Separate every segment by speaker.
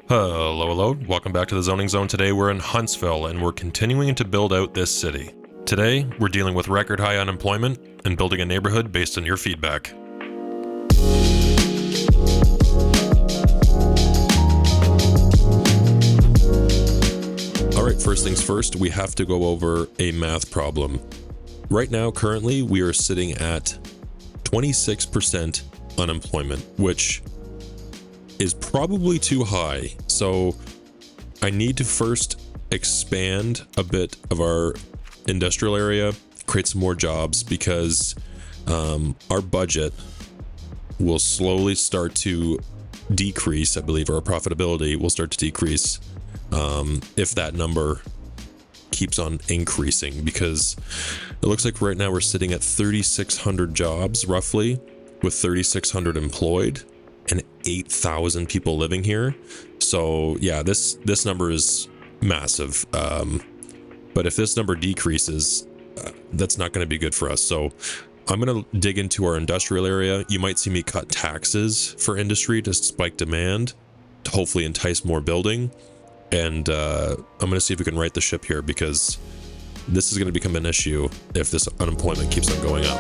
Speaker 1: Hello. Welcome back to the Zoning Zone. Today we're in Huntsville and we're continuing to build out this city. Today we're dealing with record high unemployment and building a neighborhood based on your feedback. Alright, first things first, we have to go over a math problem. Right now, currently, we are sitting at 26% unemployment, which is probably too high. So I need to first expand a bit of our industrial area, create some more jobs, because our budget will slowly start to decrease. I believe our profitability will start to decrease if that number keeps on increasing, because it looks like right now we're sitting at 3,600 jobs roughly, with 3,600 employed and 8,000 people living here. So yeah, this number is massive. But if this number decreases, that's not going to be good for us. So I'm going to dig into our industrial area. You might see me cut taxes for industry to spike demand, to hopefully entice more building. And I'm going to see if we can right the ship here, because this is going to become an issue if this unemployment keeps on going up.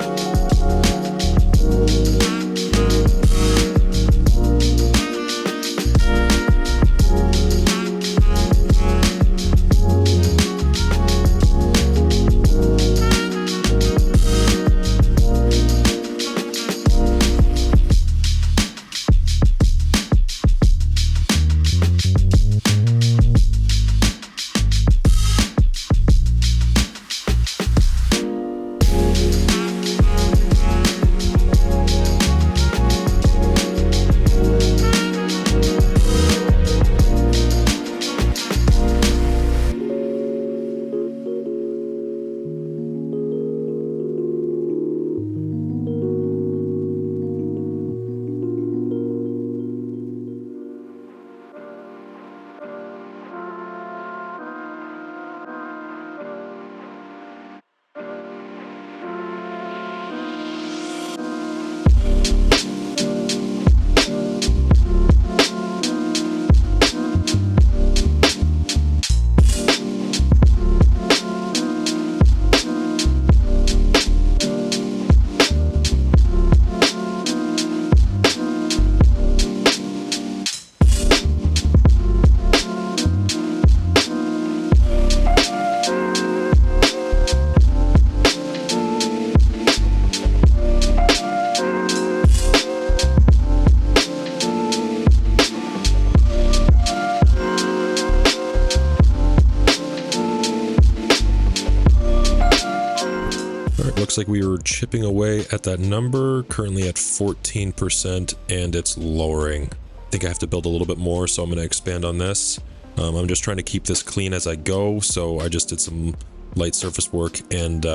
Speaker 1: Looks like we were chipping away at that number, currently at 14%, and it's lowering. I think I have to build a little bit more, so I'm going to expand on this. I'm just trying to keep this clean as I go, so I just did some light surface work and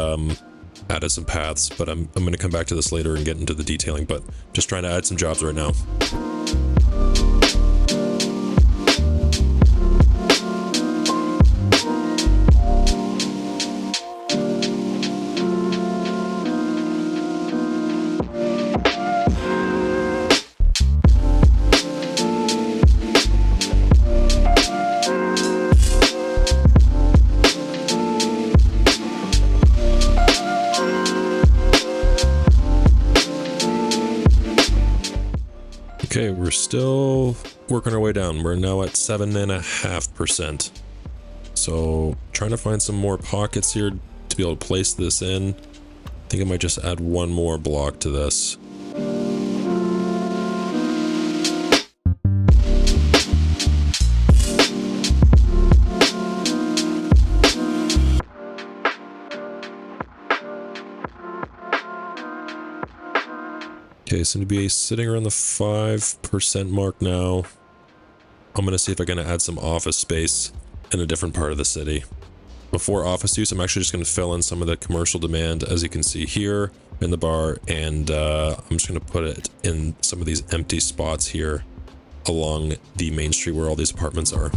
Speaker 1: added some paths, but I'm going to come back to this later and get into the detailing, but just trying to add some jobs right now. Okay, we're still working our way down. We're now at 7.5%. So trying to find some more pockets here to be able to place this in. I think I might just add one more block to this. Okay, seem to be sitting around the 5% mark now. I'm going to see if I can add some office space in a different part of the city. Before office use, I'm actually just going to fill in some of the commercial demand, as you can see here in the bar, and I'm just going to put it in some of these empty spots here along the main street where all these apartments are.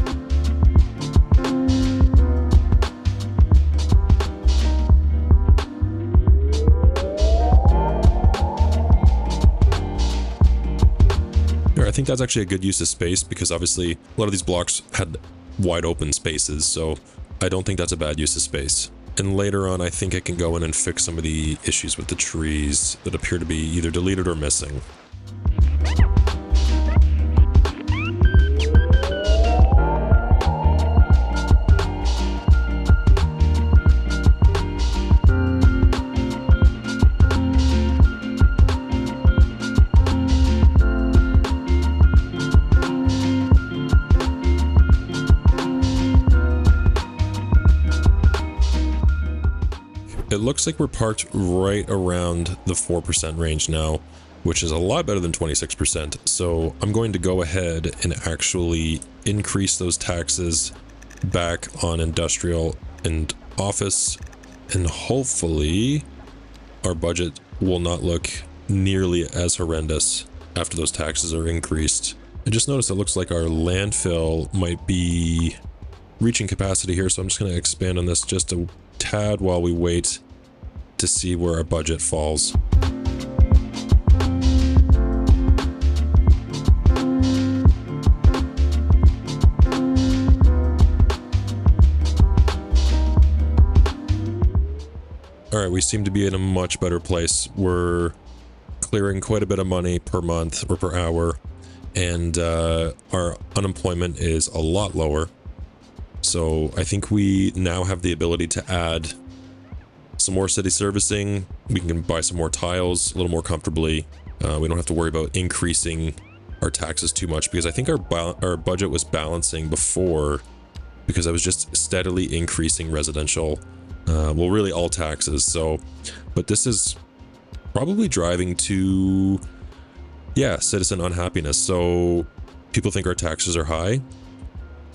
Speaker 1: think that's actually a good use of space, because obviously a lot of these blocks had wide open spaces, so I don't think that's a bad use of space. And later on, I think I can go in and fix some of the issues with the trees that appear to be either deleted or missing. It looks like we're parked right around the 4% range now, which is a lot better than 26%. So I'm going to go ahead and actually increase those taxes back on industrial and office, and hopefully our budget will not look nearly as horrendous after those taxes are increased. I just noticed it looks like our landfill might be reaching capacity here, so I'm just going to expand on this just a tad while we wait to see where our budget falls. All right, we seem to be in a much better place. We're clearing quite a bit of money per month or per hour, and our unemployment is a lot lower. So I think we now have the ability to add some more city servicing. We can buy some more tiles a little more comfortably. We don't have to worry about increasing our taxes too much, because I think our budget was balancing before, because I was just steadily increasing residential, well, really all taxes. So, but this is probably driving to, yeah, citizen unhappiness. So people think our taxes are high.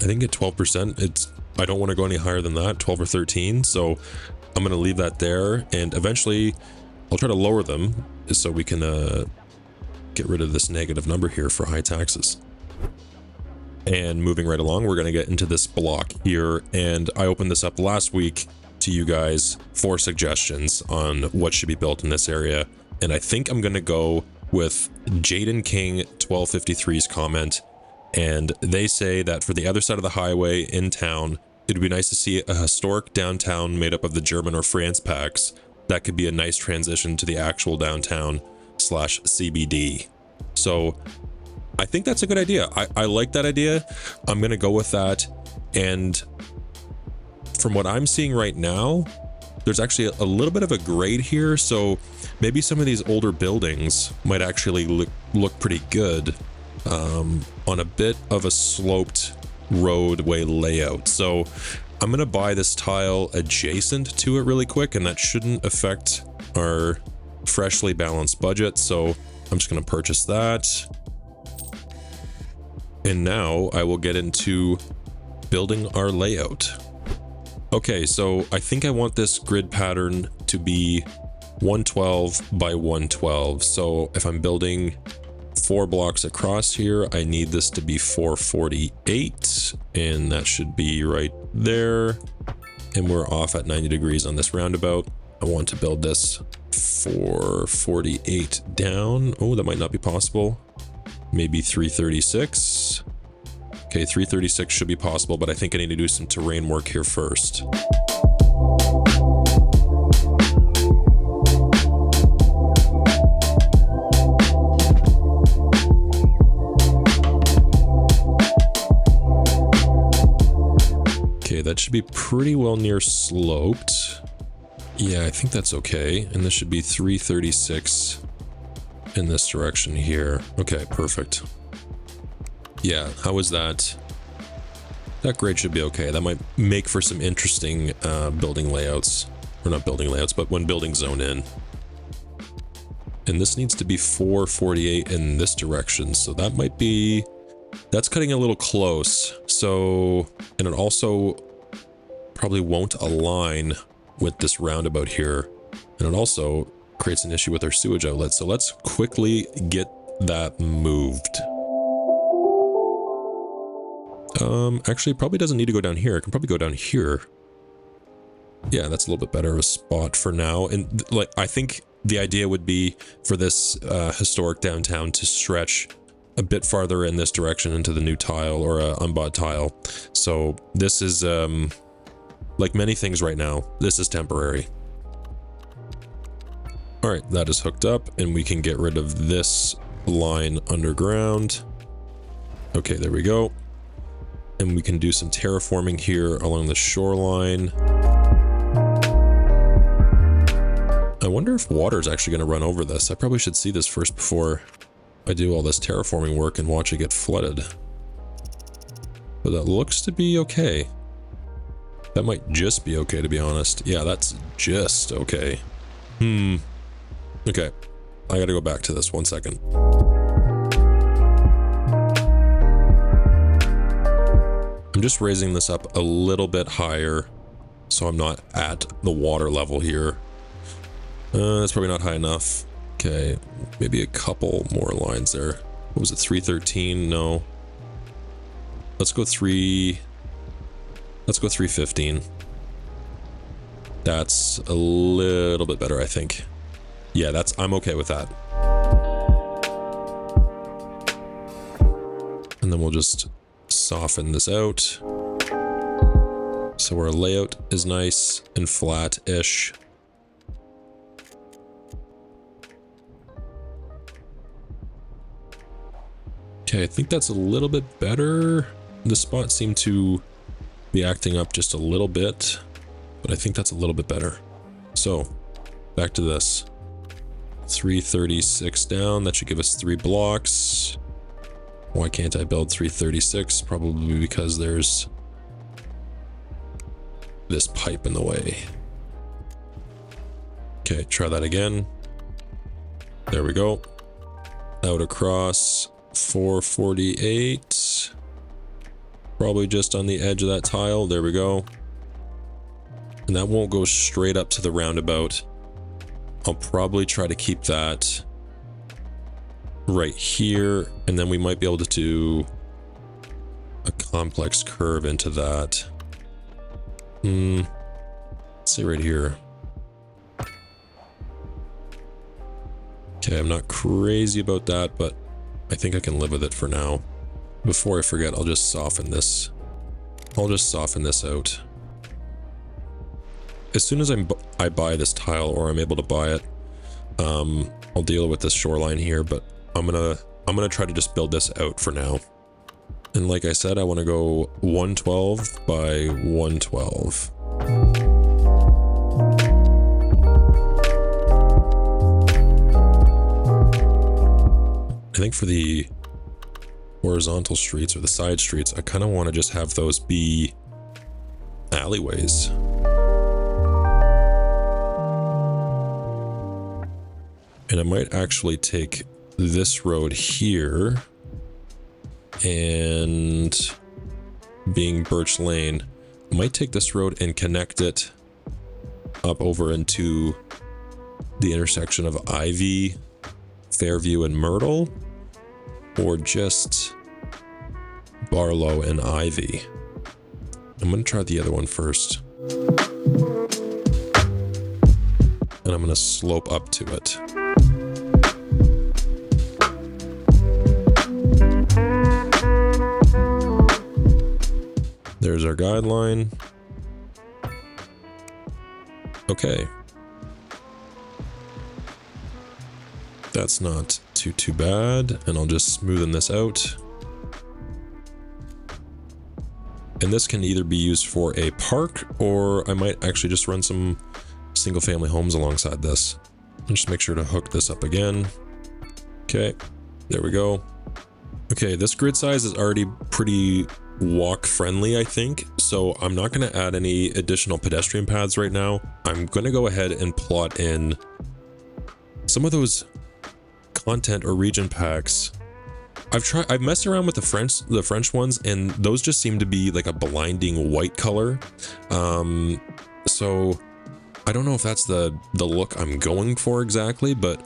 Speaker 1: I think at 12%, I don't want to go any higher than that, 12 or 13. So I'm going to leave that there, and eventually I'll try to lower them so we can get rid of this negative number here for high taxes. And moving right along, we're going to get into this block here, and I opened this up last week to you guys for suggestions on what should be built in this area, and I think I'm going to go with Jaden King 1253's comment. And they say that for the other side of the highway in town, it'd be nice to see a historic downtown made up of the German or France packs. That could be a nice transition to the actual downtown / CBD. So I think that's a good idea. I like that idea. I'm going to go with that. And from what I'm seeing right now, there's actually a little bit of a grade here. So maybe some of these older buildings might actually look pretty good on a bit of a sloped roadway layout. So I'm going to buy this tile adjacent to it really quick, and that shouldn't affect our freshly balanced budget. So I'm just going to purchase that. And now I will get into building our layout. Okay, so I think I want this grid pattern to be 112 by 112. So if I'm building 4 blocks across here, I need this to be 448, and that should be right there. And we're off at 90 degrees on this roundabout. I want to build this 448 down. Oh, that might not be possible. Maybe 336. Okay, 336 should be possible, but I think I need to do some terrain work here first. That should be pretty well near sloped. Yeah, I think that's okay. And this should be 336 in this direction here. Okay, perfect. Yeah, how is that? That grade should be okay. That might make for some interesting building layouts. Or not building layouts, but when building zone in. And this needs to be 448 in this direction. So that might be... That's cutting a little close. So... And it also... probably won't align with this roundabout here, and it also creates an issue with our sewage outlet. So let's quickly get that moved. Actually, it probably doesn't need to go down here. It can probably go down here. Yeah, that's a little bit better of a spot for now. And like, I think the idea would be for this historic downtown to stretch a bit farther in this direction into the new tile, or a unbought tile. So this is like many things right now, this is temporary. All right, that is hooked up, and we can get rid of this line underground. Okay, there we go. And we can do some terraforming here along the shoreline. I wonder if water is actually going to run over this. I probably should see this first before I do all this terraforming work and watch it get flooded. But that looks to be okay. That might just be okay, to be honest. Yeah, that's just okay. Okay, I gotta go back to this 1 second. I'm just raising this up a little bit higher so I'm not at the water level here. That's probably not high enough. Okay, maybe a couple more lines there. What was it, 313? No. Let's go 315. That's a little bit better, I think. Yeah, I'm okay with that. And then we'll just soften this out. So our layout is nice and flat-ish. Okay, I think that's a little bit better. The spots seem to be acting up just a little bit, but I think that's a little bit better. So, back to this. 336 down, that should give us 3 blocks. Why can't I build 336? Probably because there's this pipe in the way. Okay, try that again. There we go. Out across 448. Probably just on the edge of that tile. There we go. And that won't go straight up to the roundabout. I'll probably try to keep that right here, and then we might be able to do a complex curve into that. Let's see right here. Okay, I'm not crazy about that, but I think I can live with it for now. Before I forget, I'll just soften this. I'll just soften this out. As soon as I buy this tile, or I'm able to buy it, I'll deal with this shoreline here, but I'm gonna try to just build this out for now. And like I said, I want to go 112 by 112. I think for the horizontal streets or the side streets, I kind of want to just have those be alleyways. And I might actually take this road here, and being Birch Lane, I might take this road and connect it up over into the intersection of Ivy, Fairview, and Myrtle, or just Barlow and Ivy. I'm going to try the other one first. And I'm going to slope up to it. There's our guideline. Okay. That's not too bad, and I'll just smoothen this out. And this can either be used for a park, or I might actually just run some single family homes alongside this. And just make sure to hook this up again. Okay, there we go. Okay, this grid size is already pretty walk friendly, I think, so I'm not going to add any additional pedestrian paths right now. I'm going to go ahead and plot in some of those content or region packs. I've messed around with the French ones, and those just seem to be like a blinding white color. So I don't know if that's the look I'm going for exactly, but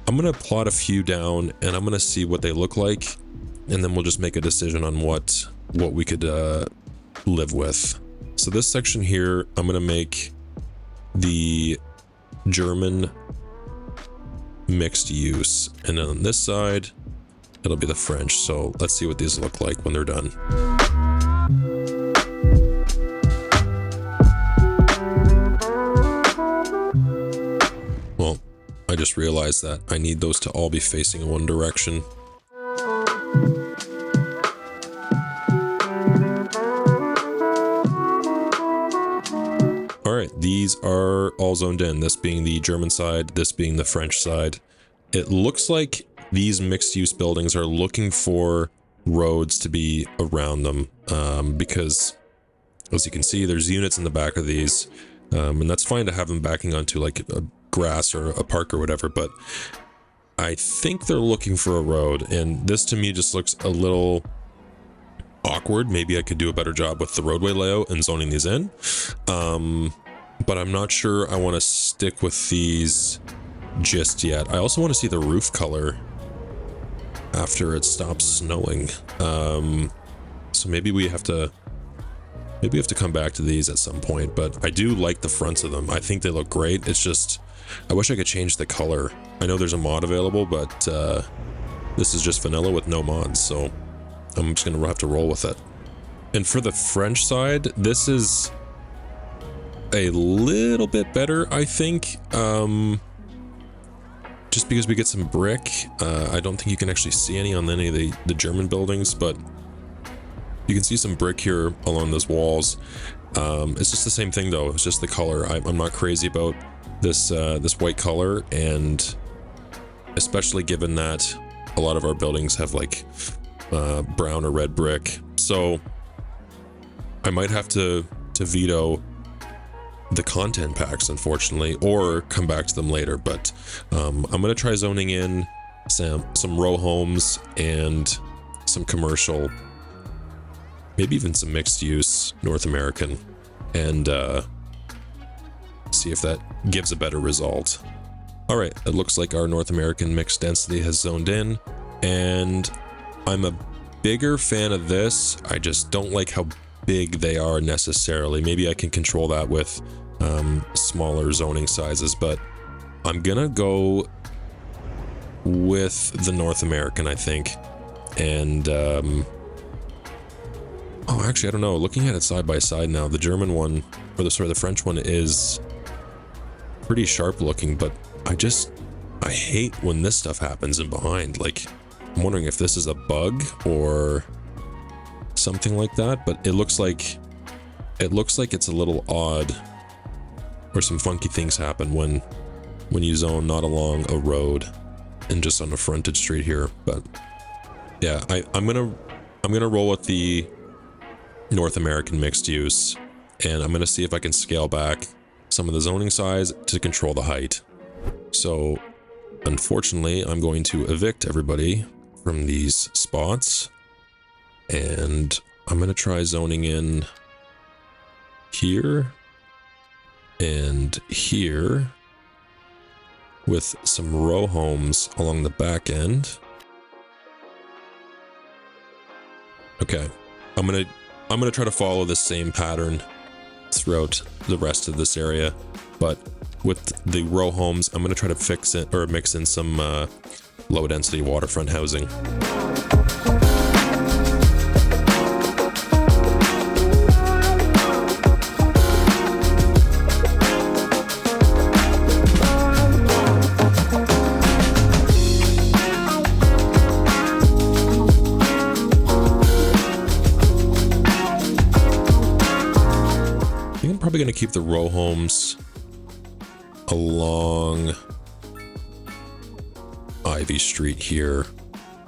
Speaker 1: I'm going to plot a few down and I'm going to see what they look like, and then we'll just make a decision on what we could live with. So this section here, I'm going to make the German mixed use, and then on this side it'll be the French. So let's see what these look like when they're done. Well, I just realized that I need those to all be facing in one direction. All right, these are all zoned in, this being the German side, this being the French side. It looks like these mixed-use buildings are looking for roads to be around them, because, as you can see, there's units in the back of these, and that's fine to have them backing onto like a grass or a park or whatever, but I think they're looking for a road, and this to me just looks a little awkward. Maybe I could do a better job with the roadway layout and zoning these in, but I'm not sure I want to stick with these just yet. I also want to see the roof color after it stops snowing, so maybe we have to come back to these at some point, but I do like the fronts of them. I think they look great. It's just, I wish I could change the color. I know there's a mod available, but this is just vanilla with no mods, so I'm just gonna have to roll with it. And for the French side, this is a little bit better, I think, just because we get some brick. I don't think you can actually see any on any of the German buildings, but you can see some brick here along those walls. It's just the same thing though, it's just the color. I'm not crazy about this white color, and especially given that a lot of our buildings have like brown or red brick. So I might have to veto the content packs, unfortunately, or come back to them later, but I'm gonna try zoning in some row homes and some commercial, maybe even some mixed use North American, and see if that gives a better result. All right, it looks like our North American mixed density has zoned in, and I'm a bigger fan of this. I just don't like how big they are necessarily. Maybe I can control that with smaller zoning sizes, but I'm gonna go with the North American, I think. And oh, actually, I don't know. Looking at it side by side now, the German one, or the French one, is pretty sharp looking, but I hate when this stuff happens in behind. Like, I'm wondering if this is a bug or something like that, but it looks like it's a little odd, or some funky things happen when you zone not along a road and just on a frontage street here. But yeah, I'm gonna roll with the North American mixed use, and I'm gonna see if I can scale back some of the zoning size to control the height. So unfortunately, I'm going to evict everybody from these spots, and I'm gonna try zoning in here and here with some row homes along the back end. Okay, I'm gonna try to follow the same pattern throughout the rest of this area, but with the row homes, I'm gonna try to fix it or mix in some low density waterfront housing. Probably going to keep the row homes along Ivy Street here.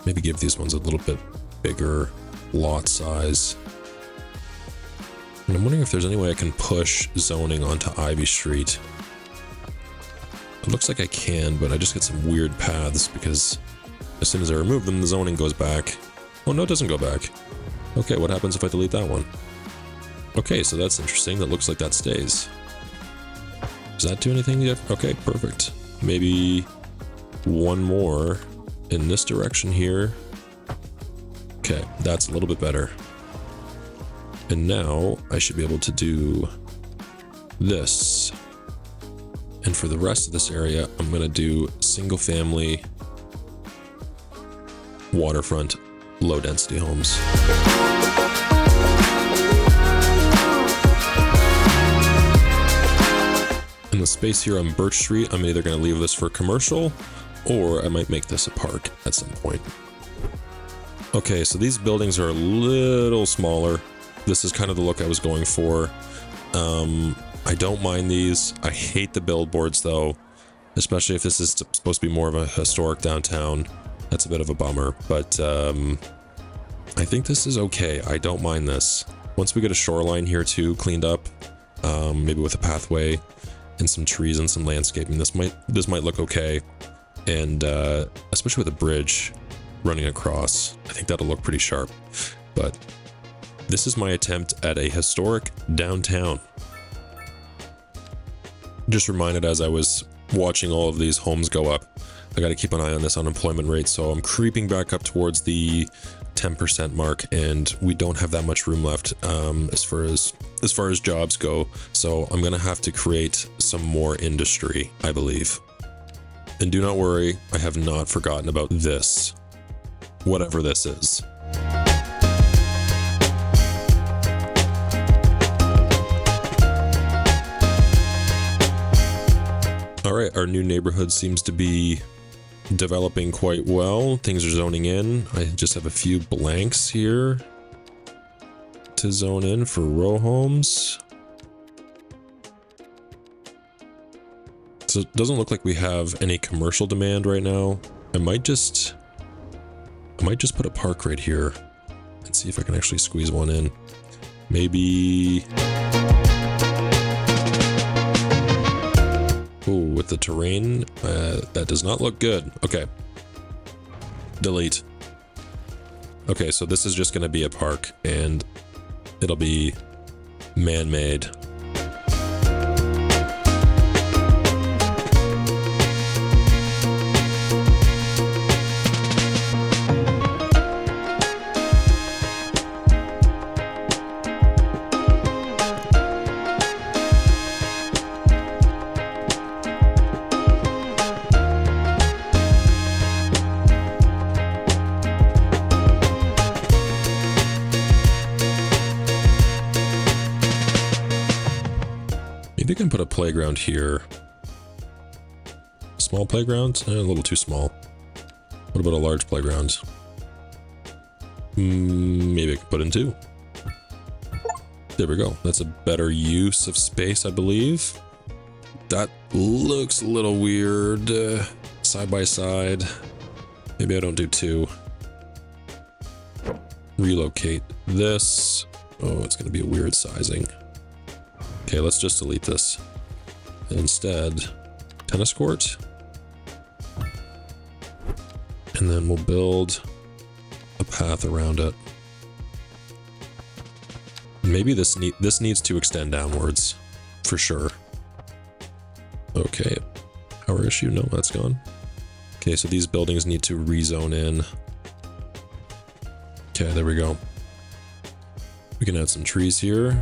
Speaker 1: Maybe give these ones a little bit bigger lot size. And I'm wondering if there's any way I can push zoning onto Ivy Street. It looks like I can, but I just get some weird paths because as soon as I remove them, the zoning goes back. Oh no, it doesn't go back. Okay, what happens if I delete that one? Okay, so that's interesting. That looks like that stays. Does that do anything yet? Okay, perfect. Maybe one more in this direction here. Okay, that's a little bit better. And now I should be able to do this. And for the rest of this area, I'm going to do single family waterfront, low density homes. In the space here on Birch Street, I'm either going to leave this for commercial, or I might make this a park at some point. Okay, so these buildings are a little smaller. This is kind of the look I was going for. I don't mind these. I hate the billboards though, especially if this is supposed to be more of a historic downtown. That's a bit of a bummer, but I think this is okay. I don't mind this. Once we get a shoreline here too, cleaned up, maybe with a pathway and some trees and some landscaping, this might look okay. And especially with a bridge running across, I think that'll look pretty sharp. But this is my attempt at a historic downtown. Just reminded as I was watching all of these homes go up, I got to keep an eye on this unemployment rate. So I'm creeping back up towards the 10% mark, and we don't have that much room left as far as jobs go. So I'm gonna have to create some more industry, I believe. And do not worry, I have not forgotten about this, whatever this is. All right, our new neighborhood seems to be developing quite well. Things are zoning in. I just have a few blanks here to zone in for row homes. So it doesn't look like we have any commercial demand right now. I might just put a park right here and see if I can actually squeeze one in. Maybe. Ooh, with the terrain, that does not look good. Okay. Delete. Okay, so this is just going to be a park, and it'll be man-made. Maybe I can put a playground here. Small playground? A little too small. What about a large playground? Maybe I can put in two. There we go. That's a better use of space, I believe. That looks a little weird. Side by side. Maybe I don't do two. Relocate this. Oh, it's going to be a weird sizing. Okay, let's just delete this. Instead, tennis court. And then we'll build a path around it. Maybe this needs to extend downwards, for sure. Okay, power issue, no, that's gone. Okay, so these buildings need to rezone in. Okay, there we go. We can add some trees here.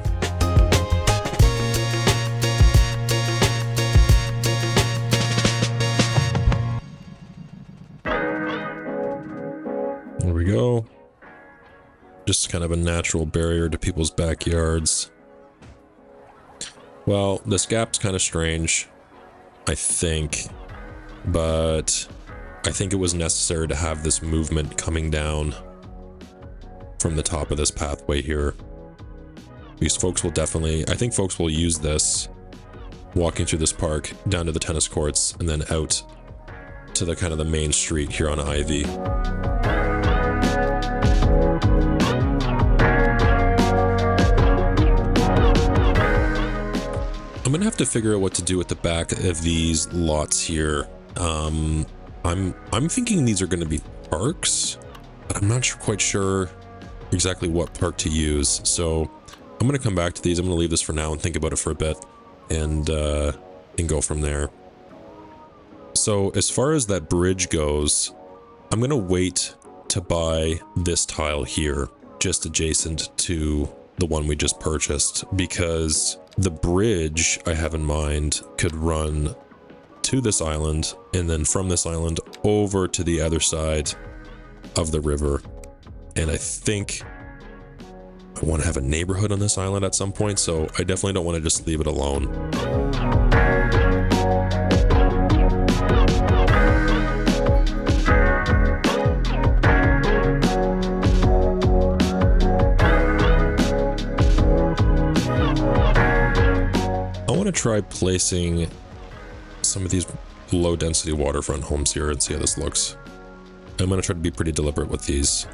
Speaker 1: There we go. Just kind of a natural barrier to people's backyards. Well, this gap's kind of strange, I think, but I think it was necessary to have this movement coming down from the top of this pathway here. Because folks will definitely, I think folks will use this walking through this park down to the tennis courts and then out to the kind of the main street here on Ivy. I'm gonna have to figure out what to do at the back of these lots here. I'm thinking these are gonna be parks, but I'm not quite sure exactly what park to use. So I'm gonna come back to these. I'm gonna leave this for now and think about it for a bit, and go from there. So as far as that bridge goes, I'm gonna wait to buy this tile here, just adjacent to the one we just purchased, because the bridge I have in mind could run to this island and then from this island over to the other side of the river. And I think I want to have a neighborhood on this island at some point, so I definitely don't want to just leave it alone. I want to try placing some of these low density waterfront homes here and see how this looks. I'm going to try to be pretty deliberate with these.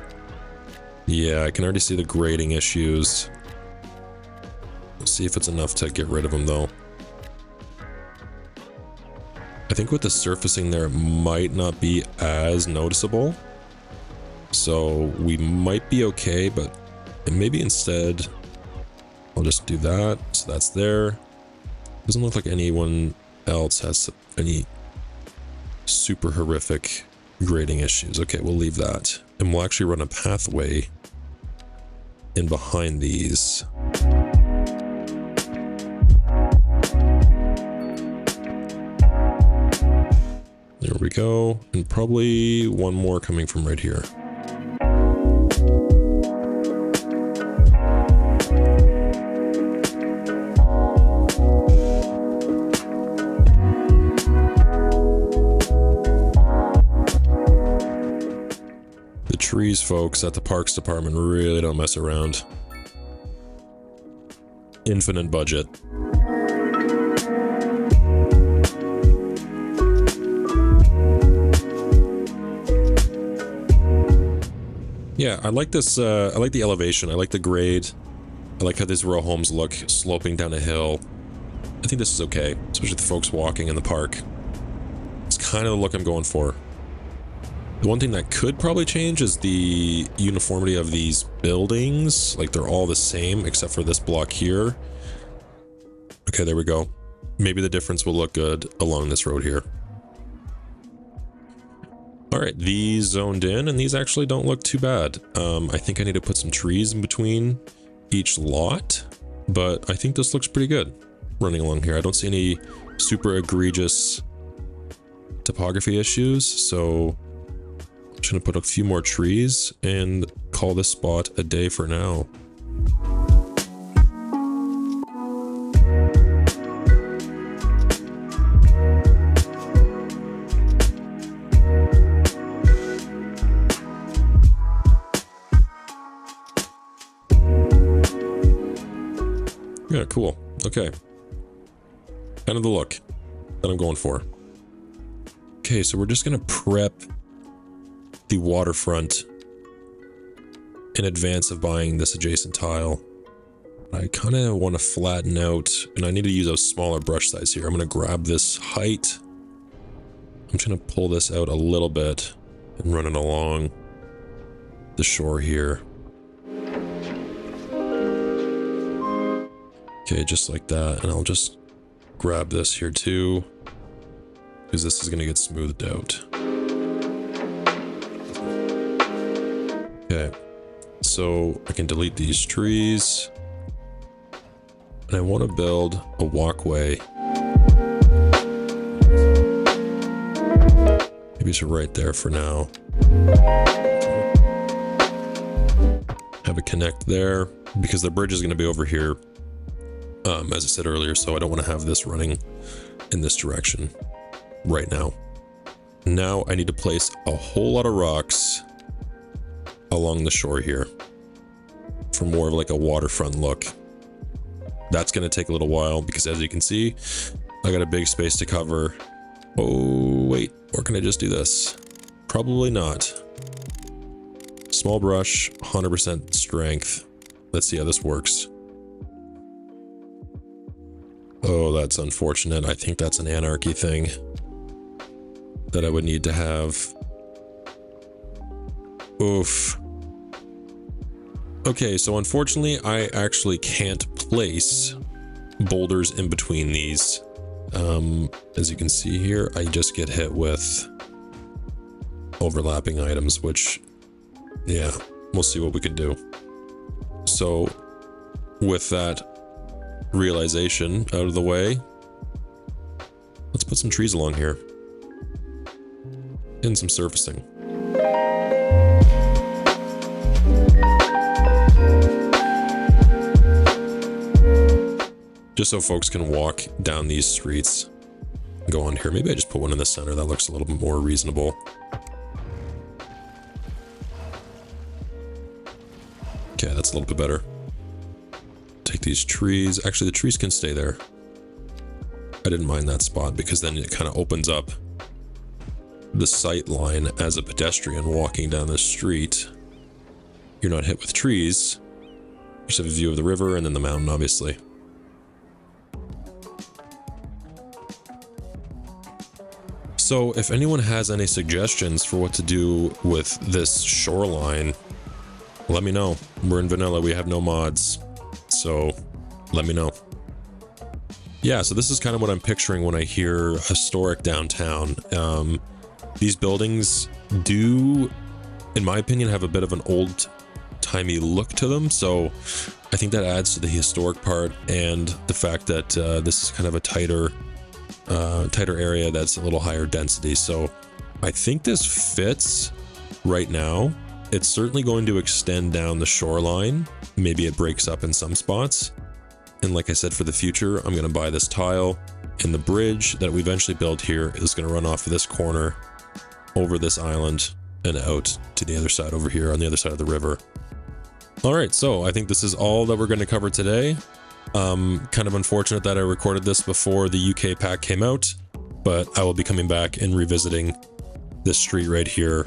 Speaker 1: Yeah, I can already see the grading issues. We'll see if it's enough to get rid of them though. I think with the surfacing there, it might not be as noticeable. So we might be okay, but maybe instead I'll just do that. So that's there. Doesn't look like anyone else has any super horrific grading issues. Okay, we'll leave that. And we'll actually run a pathway in behind these. There we go. And probably one more coming from right here. Trees folks at the parks department really don't mess around. Infinite budget. Yeah, I like this. I like the elevation. I like the grade. I like how these row homes look sloping down a hill. I think this is okay, especially the folks walking in the park. It's kind of the look I'm going for. The one thing that could probably change is the uniformity of these buildings. Like they're all the same except for this block here. Okay, there we go. Maybe the difference will look good along this road here. All right, these zoned in and these actually don't look too bad. I think I need to put some trees in between each lot, but I think this looks pretty good running along here. I don't see any super egregious topography issues, so I'm just gonna put a few more trees and call this spot a day for now. Yeah, cool. Okay. Kind of the look that I'm going for. Okay, so we're just gonna prep the waterfront in advance of buying this adjacent tile. I kind of want to flatten out, and I need to use a smaller brush size here. I'm going to grab this height. I'm just going to pull this out a little bit and run it along the shore here. Okay, just like that. And I'll just grab this here too, because this is going to get smoothed out. Okay, so I can delete these trees, and I want to build a walkway. Maybe it's right there for now. Have it connect there, because the bridge is going to be over here, as I said earlier, so I don't want to have this running in this direction right now. Now I need to place a whole lot of rocks along the shore here for more of like a waterfront look. That's going to take a little while because, as you can see, I got a big space to cover. Oh wait, or can I just do this? Probably not. Small brush, 100% strength. Let's see how this works. Oh, that's unfortunate. I think that's an anarchy thing that I would need to have. Oof. Okay, so unfortunately, I actually can't place boulders in between these. As you can see here, I just get hit with overlapping items, which, yeah, we'll see what we can do. So, with that realization out of the way, let's put some trees along here and some surfacing. just so folks can walk down these streets. Go on here. Maybe I just put one in the center. That looks a little bit more reasonable. Okay, that's a little bit better. Take these trees. Actually, the trees can stay there. I didn't mind that spot because then it kind of opens up the sight line as a pedestrian walking down the street. You're not hit with trees. You just have a view of the river and then the mountain, obviously. So if anyone has any suggestions for what to do with this shoreline, let me know. We're in vanilla, we have no mods, so let me know. Yeah, so this is kind of what I'm picturing when I hear historic downtown. These buildings do, in my opinion, have a bit of an old-timey look to them, so I think that adds to the historic part and the fact that this is kind of a tighter area that's a little higher density. So I think this fits right now. It's certainly going to extend down the shoreline. Maybe it breaks up in some spots. And like I said, for the future, I'm going to buy this tile, and the bridge that we eventually build here is going to run off of this corner over this island and out to the other side over here on the other side of the river. All right, so I think this is all that we're going to cover today. Kind of unfortunate that I recorded this before the UK pack came out, but I will be coming back and revisiting this street right here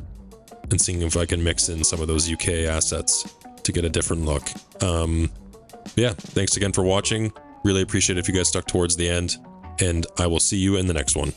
Speaker 1: and seeing if I can mix in some of those UK assets to get a different look. Yeah, thanks again for watching. Really appreciate it if you guys stuck towards the end, and I will see you in the next one.